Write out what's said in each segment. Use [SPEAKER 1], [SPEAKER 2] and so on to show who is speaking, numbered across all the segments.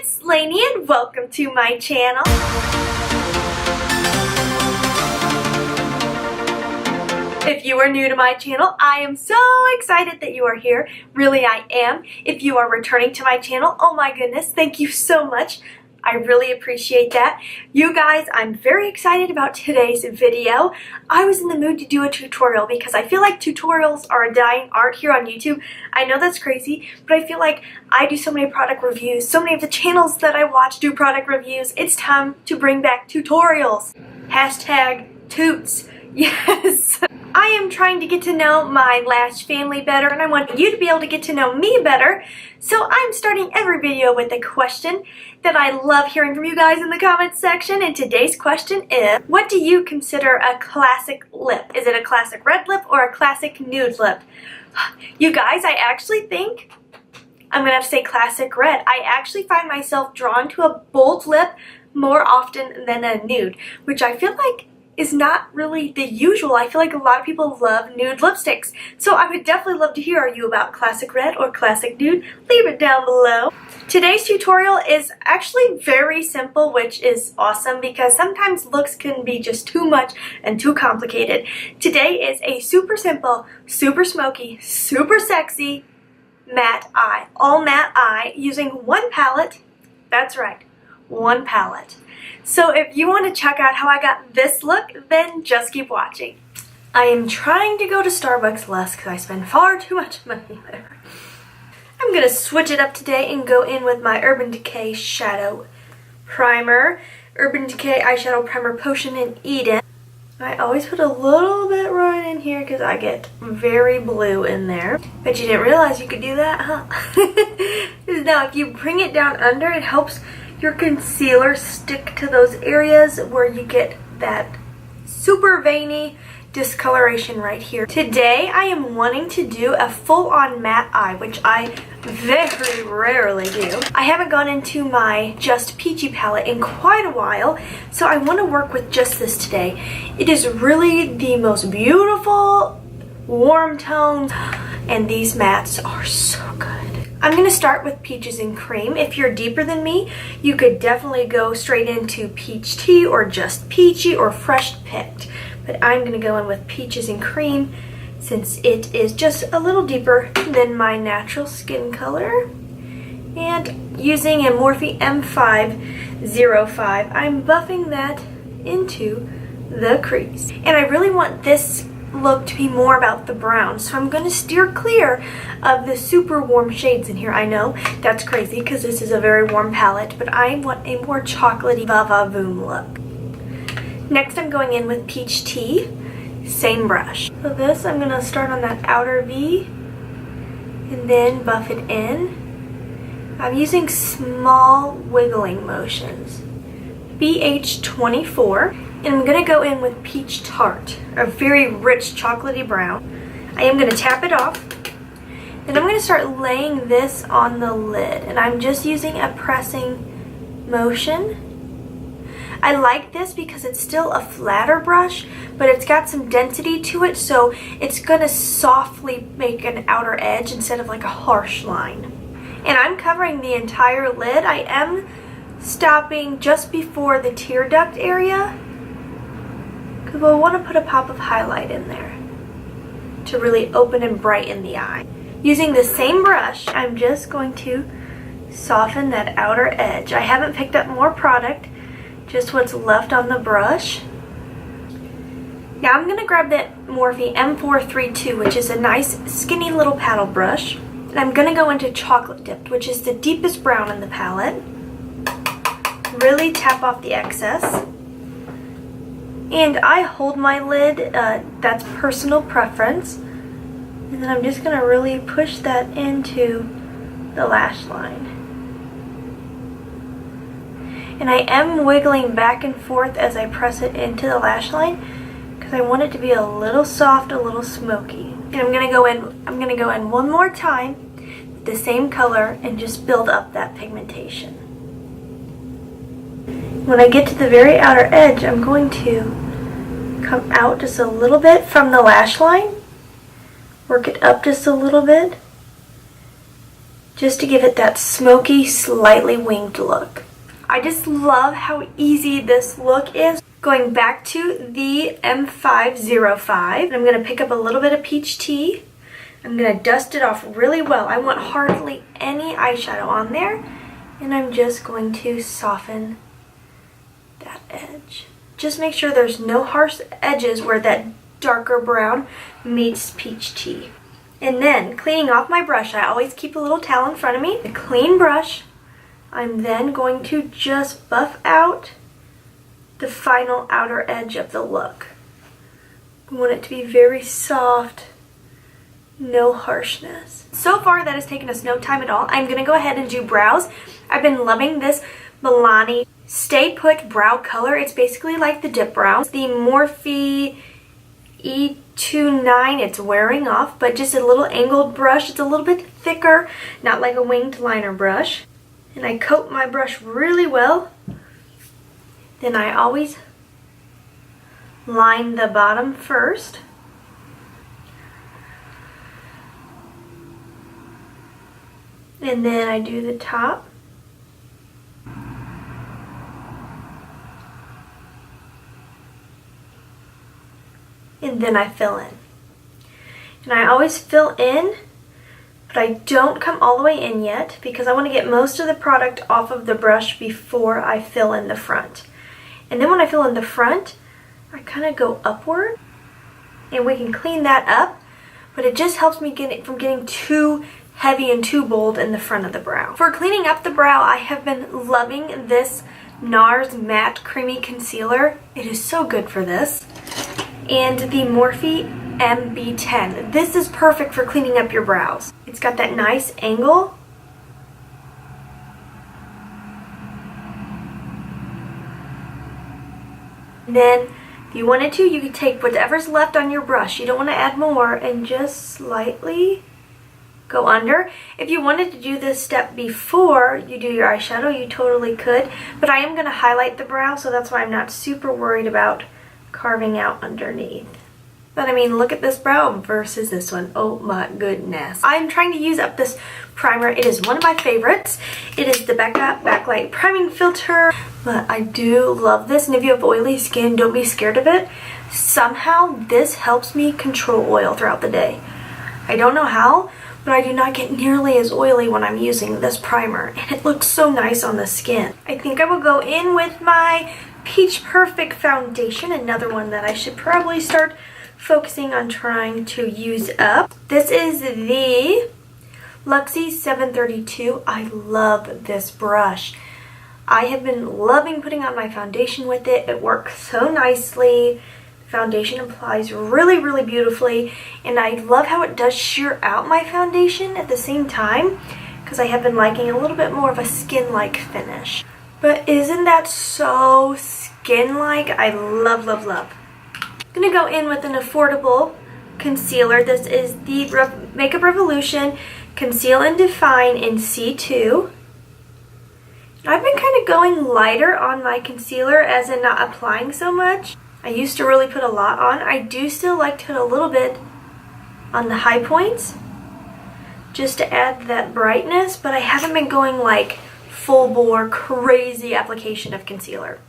[SPEAKER 1] it's Laynie and welcome to my channel. If you are new to my channel, I am so excited that you are here. Really, I am. If you are returning to my channel, oh my goodness, thank you so much. I really appreciate that. You guys, I'm very excited about today's video. I was in the mood to do a tutorial because I feel like tutorials are a dying art here on YouTube. I know that's crazy, but I feel like I do so many product reviews. So many of the channels that I watch do product reviews. It's time to bring back tutorials. Hashtag toots. Yes. I am trying to get to know my Lash family better, and I want you to be able to get to know me better. So I'm starting every video with a question that I love hearing from you guys in the comments section. And today's question is, what do you consider a classic lip? Is it a classic red lip or a classic nude lip? You guys, I actually think I'm going to have to say classic red. I actually find myself drawn to a bold lip more often than a nude, which I feel like is not really the usual. I feel like a lot of people love nude lipsticks. So I would definitely love to hear, are you about classic red or classic nude? Leave it down below. Today's tutorial is actually very simple, which is awesome because sometimes looks can be just too much and too complicated. Today is a super simple, super smoky, super sexy matte eye. All matte eye using one palette. That's right, one palette. So if you want to check out how I got this look, then just keep watching. I am trying to go to Starbucks less because I spend far too much money there. I'm going to switch it up today and go in with my Urban Decay Shadow Primer. Urban Decay Eyeshadow Primer Potion in Eden. I always put a little bit right in here because I get very blue in there. Bet you didn't realize you could do that, huh? Now if you bring it down under, it helps your concealer stick to those areas where you get that super veiny discoloration right here. Today I am wanting to do a full-on matte eye, which I very rarely do. I haven't gone into my Just Peachy palette in quite a while, so I want to work with just this today. It is really the most beautiful warm tones, and these mattes are so good. I'm going to start with Peaches and Cream. If you're deeper than me, you could definitely go straight into Peach Tea or Just Peachy or Fresh Picked. But I'm going to go in with Peaches and Cream since it is just a little deeper than my natural skin color. And using a Morphe M505, I'm buffing that into the crease. And I really want this look to be more about the brown, so I'm going to steer clear of the super warm shades in here. I know that's crazy because this is a very warm palette, but I want a more chocolatey va-va-voom look. Next I'm going in with Peach Tea, same brush. So this I'm going to start on that outer V and then buff it in. I'm using small wiggling motions. BH24. And I'm going to go in with Peach Tart, a very rich chocolatey brown. I am going to tap it off. Then I'm going to start laying this on the lid. And I'm just using a pressing motion. I like this because it's still a flatter brush, but it's got some density to it, so it's going to softly make an outer edge instead of like a harsh line. And I'm covering the entire lid. I am stopping just before the tear duct area, because we'll want to put a pop of highlight in there to really open and brighten the eye. Using the same brush, I'm just going to soften that outer edge. I haven't picked up more product, just what's left on the brush. Now I'm going to grab that Morphe M432, which is a nice skinny little paddle brush. And I'm going to go into Chocolate Dipped, which is the deepest brown in the palette. Really tap off the excess. And I hold my lid, that's personal preference. And then I'm just going to really push that into the lash line. And I am wiggling back and forth as I press it into the lash line because I want it to be a little soft, a little smoky. And I'm going to go in one more time with the same color and just build up that pigmentation. When I get to the very outer edge, I'm going to come out just a little bit from the lash line, work it up just a little bit, just to give it that smoky, slightly winged look. I just love how easy this look is. Going back to the M505, I'm going to pick up a little bit of peach tea. I'm going to dust it off really well. I want hardly any eyeshadow on there. And I'm just going to soften that edge. Just make sure there's no harsh edges where that darker brown meets peach tea. And then, cleaning off my brush, I always keep a little towel in front of me. A clean brush. I'm then going to just buff out the final outer edge of the look. I want it to be very soft, no harshness. So far that has taken us no time at all. I'm going to go ahead and do brows. I've been loving this Milani Stay Put brow color. It's basically like the dip brow. The Morphe E29, it's wearing off, but just a little angled brush. It's a little bit thicker, not like a winged liner brush. And I coat my brush really well. Then I always line the bottom first. And then I do the top. And then I fill in. And I always fill in, but I don't come all the way in yet because I want to get most of the product off of the brush before I fill in the front. And then when I fill in the front, I kind of go upward, and we can clean that up, but it just helps me get it from getting too heavy and too bold in the front of the brow. For cleaning up the brow, I have been loving this NARS Matte Creamy Concealer. It is so good for this. And the Morphe MB10. This is perfect for cleaning up your brows. It's got that nice angle. And then, if you wanted to, you could take whatever's left on your brush. You don't want to add more, and just slightly go under. If you wanted to do this step before you do your eyeshadow, you totally could. But I am going to highlight the brow, so that's why I'm not super worried about carving out underneath. But I mean, look at this brow versus this one. Oh my goodness. I'm trying to use up this primer. It is one of my favorites. It is the Becca Backlight Priming Filter. But I do love this. And if you have oily skin, don't be scared of it. Somehow, this helps me control oil throughout the day. I don't know how, but I do not get nearly as oily when I'm using this primer. And it looks so nice on the skin. I think I will go in with my Peach Perfect foundation. Another one that I should probably start focusing on trying to use up. This is the Luxie 732. I love this brush. I have been loving putting on my foundation with it. It works so nicely. Foundation applies really, really beautifully, and I love how it does sheer out my foundation at the same time because I have been liking a little bit more of a skin-like finish. But isn't that so skin-like? I love, love, love. I'm going to go in with an affordable concealer. This is the Makeup Revolution Conceal and Define in C2. I've been kind of going lighter on my concealer, as in not applying so much. I used to really put a lot on. I do still like to put a little bit on the high points just to add that brightness, but I haven't been going like full bore crazy application of concealer.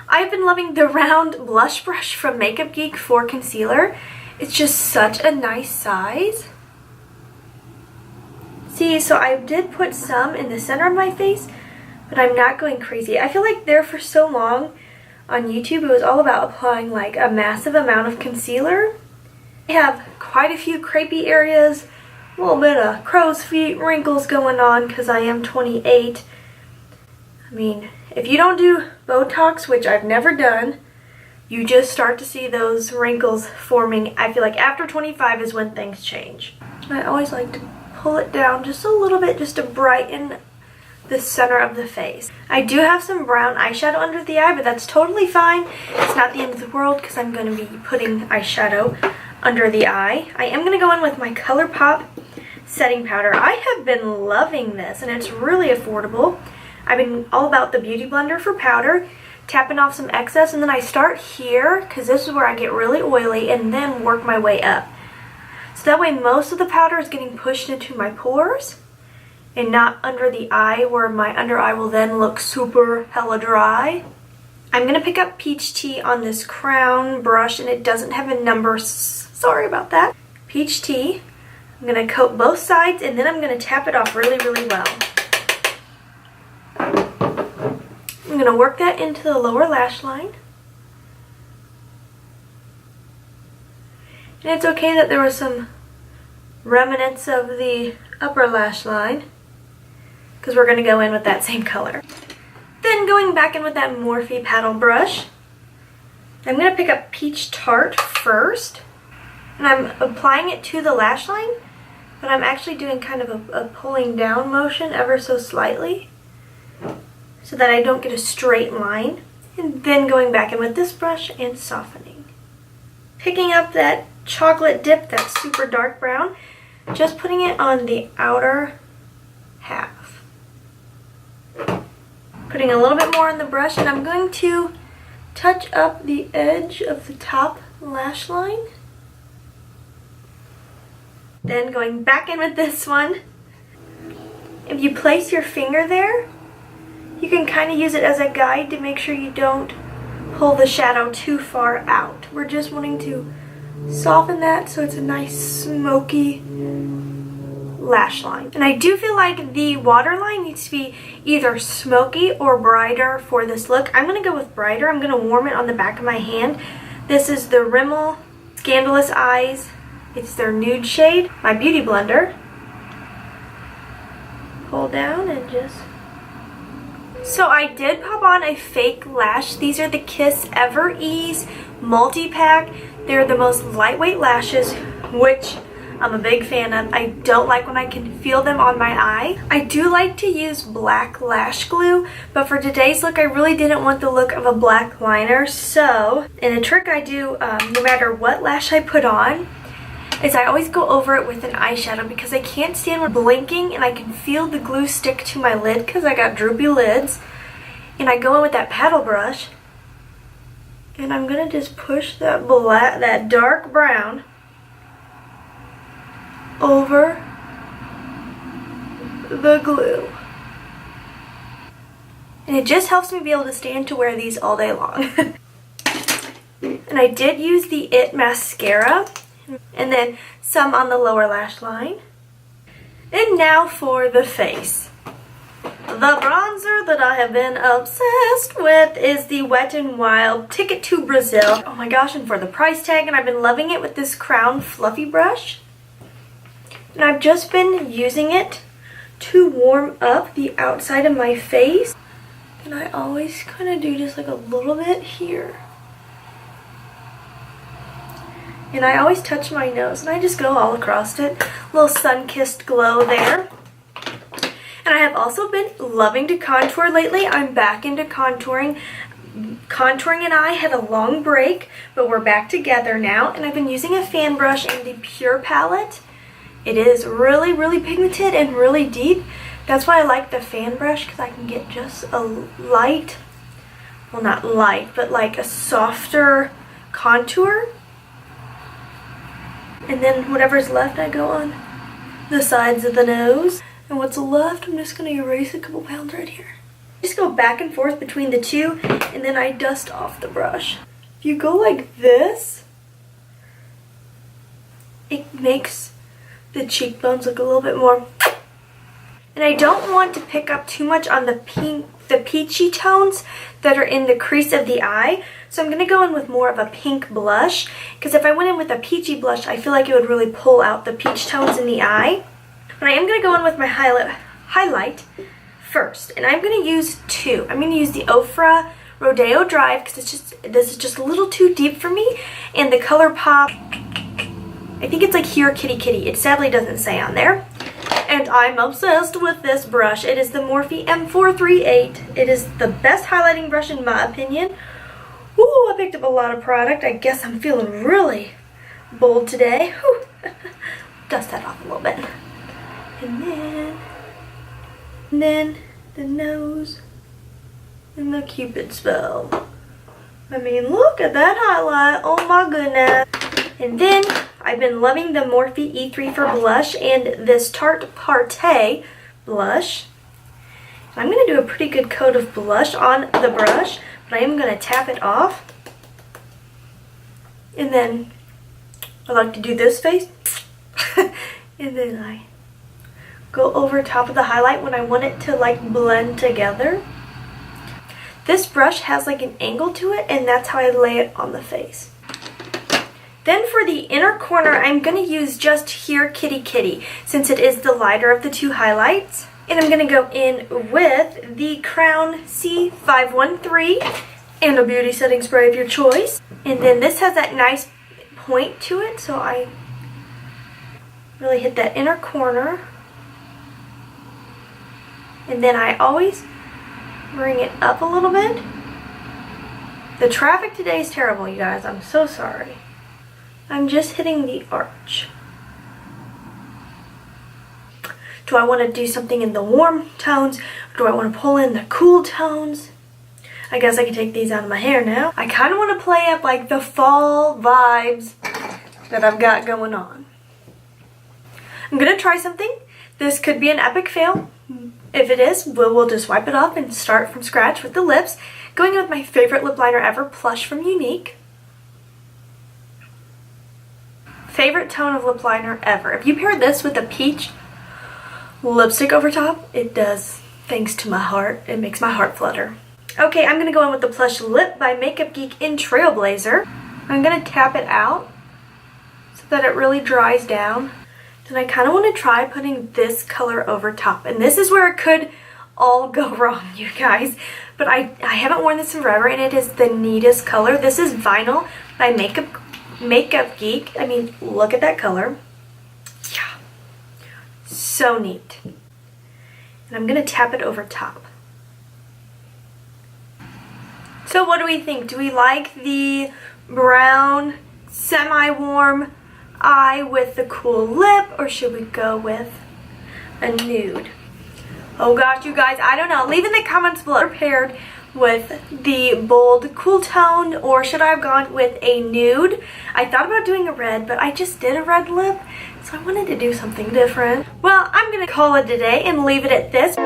[SPEAKER 1] I've been loving the round blush brush from Makeup Geek for concealer. It's just such a nice size. See, so I did put some in the center of my face, but I'm not going crazy. I feel like there for so long on YouTube, it was all about applying like a massive amount of concealer. I have quite a few crepey areas, a little bit of crow's feet, wrinkles going on because I am 28. I mean, if you don't do Botox, which I've never done, you just start to see those wrinkles forming. I feel like after 25 is when things change. I always like to pull it down just a little bit just to brighten the center of the face. I do have some brown eyeshadow under the eye, but that's totally fine. It's not the end of the world because I'm going to be putting eyeshadow under the eye. I am going to go in with my ColourPop setting powder. I have been loving this, and it's really affordable. I've been all about the Beauty Blender for powder, tapping off some excess, and then I start here because this is where I get really oily and then work my way up. So So that way most of the powder is getting pushed into my pores and not under the eye, where my under eye will then look super hella dry. I'm going to pick up Peach Tea on this crown brush, and it doesn't have a number. Sorry about that. Peach Tea. I'm going to coat both sides, and then I'm going to tap it off really, really well. I'm going to work that into the lower lash line. And it's okay that there was some remnants of the upper lash line, because we're going to go in with that same color. Then going back in with that Morphe paddle brush, I'm going to pick up Peach Tart first, and I'm applying it to the lash line, but I'm actually doing kind of a pulling down motion ever so slightly so that I don't get a straight line. And then going back in with this brush and softening. Picking up that chocolate dip, that super dark brown, just putting it on the outer half. Putting a little bit more on the brush, and I'm going to touch up the edge of the top lash line. Then going back in with this one. If you place your finger there, you can kind of use it as a guide to make sure you don't pull the shadow too far out. We're just wanting to soften that so it's a nice smoky lash line. And I do feel like the waterline needs to be either smoky or brighter for this look. I'm going to go with brighter. I'm going to warm it on the back of my hand. This is the Rimmel Scandalous Eyes. It's their nude shade. My beauty blender. Pull down and just... So I did pop on a fake lash. These are the Kiss Ever Ease multi-pack. They're the most lightweight lashes, which I'm a big fan of. I don't like when I can feel them on my eye. I do like to use black lash glue, but for today's look, I really didn't want the look of a black liner. So, and a trick I do no matter what lash I put on is I always go over it with an eyeshadow, because I can't stand when blinking and I can feel the glue stick to my lid because I got droopy lids. And I go in with that paddle brush, and I'm gonna just push that dark brown over the glue. And it just helps me be able to stand to wear these all day long. And I did use the IT mascara, and then some on the lower lash line. And now for the face. The bronzer that I have been obsessed with is the Wet n Wild Ticket to Brazil. Oh my gosh, and for the price tag, and I've been loving it with this Crown Fluffy brush. And I've just been using it to warm up the outside of my face. And I always kind of do just like a little bit here. And I always touch my nose, and I just go all across it. Little sun-kissed glow there. And I have also been loving to contour lately. I'm back into contouring. Contouring and I had a long break, but we're back together now. And I've been using a fan brush in the Pure palette. It is really, really pigmented and really deep. That's why I like the fan brush, because I can get just a light, well, not light, but like a softer contour. And then whatever's left, I go on the sides of the nose. And what's left, I'm just going to erase a couple pounds right here. Just go back and forth between the two, and then I dust off the brush. If you go like this, it makes the cheekbones look a little bit more. And I don't want to pick up too much on the peachy tones that are in the crease of the eye. So I'm going to go in with more of a pink blush, because if I went in with a peachy blush, I feel like it would really pull out the peach tones in the eye. But I am going to go in with my highlight first, and I'm going to use two. I'm going to use the Ofra Rodeo Drive, because this is just a little too deep for me, and the ColourPop, I think it's like Here Kitty Kitty. It sadly doesn't say on there. And I'm obsessed with this brush. It is the Morphe M438. It is the best highlighting brush in my opinion. Ooh, I picked up a lot of product. I guess I'm feeling really bold today. Whew. Dust that off a little bit. And then the nose and the Cupid's bow. I mean, look at that highlight. Oh my goodness. And then I've been loving the Morphe E3 for blush and this Tarte Partey blush. I'm going to do a pretty good coat of blush on the brush, but I am going to tap it off. And then I like to do this face. And then I go over top of the highlight when I want it to like blend together. This brush has like an angle to it, and that's how I lay it on the face. Then for the inner corner, I'm going to use just Here Kitty Kitty, since it is the lighter of the two highlights. And I'm going to go in with the Crown C513 and a beauty setting spray of your choice. And then this has that nice point to it, so I really hit that inner corner. And then I always bring it up a little bit. The traffic today is terrible, you guys. I'm so sorry. I'm just hitting the arch. Do I want to do something in the warm tones? Or do I want to pull in the cool tones? I guess I can take these out of my hair now. I kind of want to play up like the fall vibes that I've got going on. I'm going to try something. This could be an epic fail. If it is, we'll just wipe it off and start from scratch with the lips. Going with my favorite lip liner ever, Plush from Unique. Favorite tone of lip liner ever. If you pair this with a peach lipstick over top, it does things to my heart. It makes my heart flutter. Okay, I'm going to go in with the Plush Lip by Makeup Geek in Trailblazer. I'm going to tap it out so that it really dries down. Then I kind of want to try putting this color over top. And this is where it could all go wrong, you guys. But I haven't worn this in forever, and it is the neatest color. This is Vinyl by Makeup Geek. I mean, look at that color. Yeah. So neat. And I'm going to tap it over top. So what do we think? Do we like the brown, semi-warm eye with the cool lip, or should we go with a nude? Oh gosh, you guys, I don't know. Leave in the comments below. Paired with the bold cool tone, or should I have gone with a nude? I thought about doing a red, but I just did a red lip, so I wanted to do something different. Well, I'm gonna call it a day and leave it at this.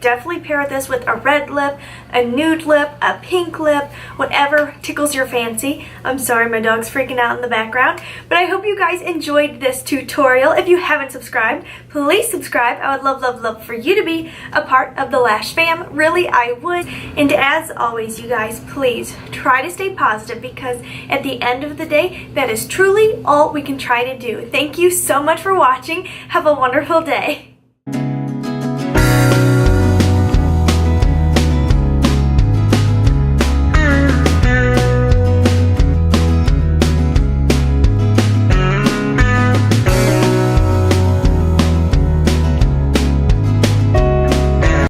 [SPEAKER 1] Definitely pair this with a red lip, a nude lip, a pink lip, whatever tickles your fancy. I'm sorry, my dog's freaking out in the background. But I hope you guys enjoyed this tutorial. If you haven't subscribed, please subscribe. I would love, love, love for you to be a part of the Lash fam. Really, I would. And as always, you guys, please try to stay positive, because at the end of the day, that is truly all we can try to do. Thank you so much for watching. Have a wonderful day.